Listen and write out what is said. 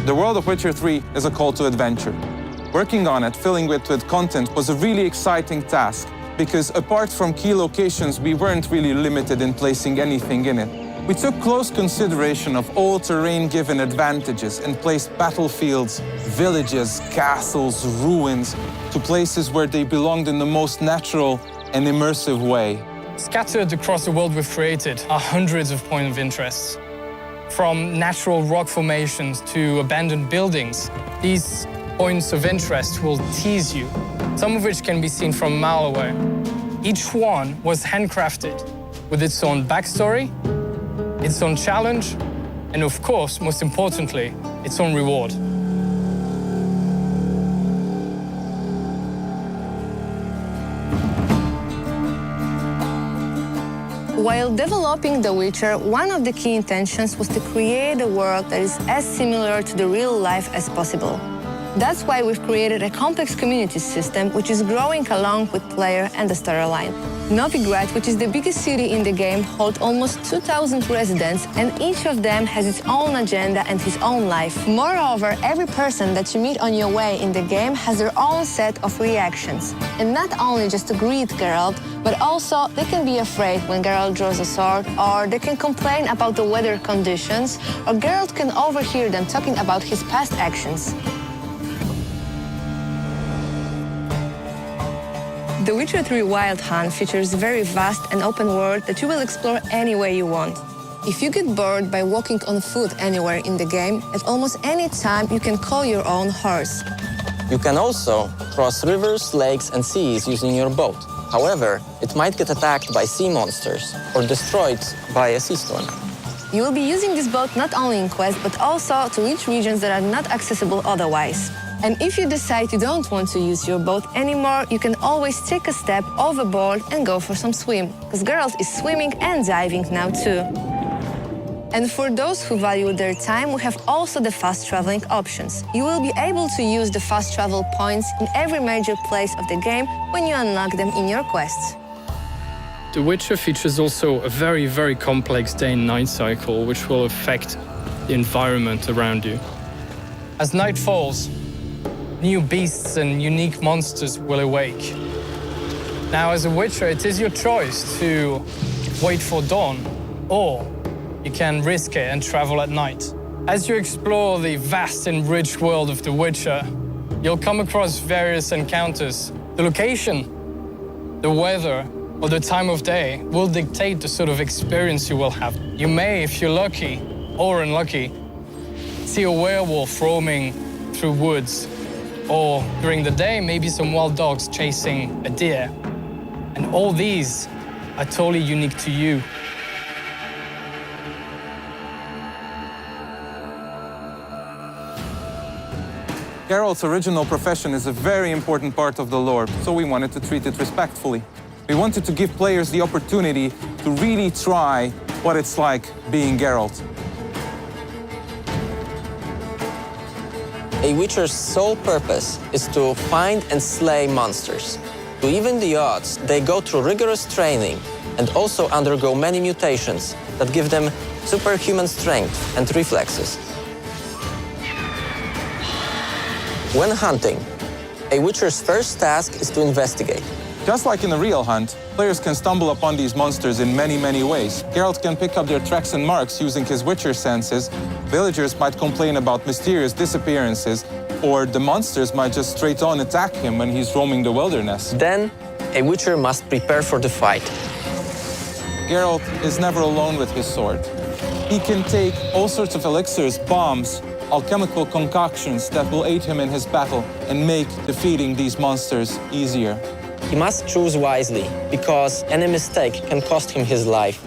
The world of Witcher 3 is a call to adventure. Working on it, filling it with content, was a really exciting task, because apart from key locations, we weren't really limited in placing anything in it. We took close consideration of all terrain-given advantages and placed battlefields, villages, castles, ruins to places where they belonged in the most natural and immersive way. Scattered across the world we've created are hundreds of points of interest. From natural rock formations to abandoned buildings, these points of interest will tease you, some of which can be seen from a mile away. Each one was handcrafted with its own backstory, its own challenge, and of course, most importantly, its own reward. While developing The Witcher, one of the key intentions was to create a world that is as similar to the real life as possible. That's why we've created a complex community system which is growing along with player and the storyline. Novigrad, which is the biggest city in the game, holds almost 2,000 residents, and each of them has its own agenda and his own life. Moreover, every person that you meet on your way in the game has their own set of reactions. And not only just to greet Geralt, but also they can be afraid when Geralt draws a sword, or they can complain about the weather conditions, or Geralt can overhear them talking about his past actions. The Witcher 3 Wild Hunt features a very vast and open world that you will explore any way you want. If you get bored by walking on foot anywhere in the game, at almost any time you can call your own horse. You can also cross rivers, lakes, and seas using your boat. However, it might get attacked by sea monsters or destroyed by a sea storm. You will be using this boat not only in quests, but also to reach regions that are not accessible otherwise. And if you decide you don't want to use your boat anymore, you can always take a step overboard and go for some swim, because Geralt is swimming and diving now too. And for those who value their time, we have also the fast traveling options. You will be able to use the fast travel points in every major place of the game when you unlock them in your quests. The Witcher features also a very, very complex day and night cycle, which will affect the environment around you. As night falls, new beasts and unique monsters will awake. Now, as a Witcher, it is your choice to wait for dawn, or you can risk it and travel at night. As you explore the vast and rich world of The Witcher, you'll come across various encounters. The location, the weather, or the time of day will dictate the sort of experience you will have. You may, if you're lucky or unlucky, see a werewolf roaming through woods, or during the day, maybe some wild dogs chasing a deer. And all these are totally unique to you. Geralt's original profession is a very important part of the lore, so we wanted to treat it respectfully. We wanted to give players the opportunity to really try what it's like being Geralt. A Witcher's sole purpose is to find and slay monsters. To even the odds, they go through rigorous training and also undergo many mutations that give them superhuman strength and reflexes. When hunting, a Witcher's first task is to investigate. Just like in a real hunt, players can stumble upon these monsters in many, many ways. Geralt can pick up their tracks and marks using his Witcher senses. Villagers might complain about mysterious disappearances, or the monsters might just straight on attack him when he's roaming the wilderness. Then, a Witcher must prepare for the fight. Geralt is never alone with his sword. He can take all sorts of elixirs, bombs, alchemical concoctions that will aid him in his battle and make defeating these monsters easier. He must choose wisely, because any mistake can cost him his life.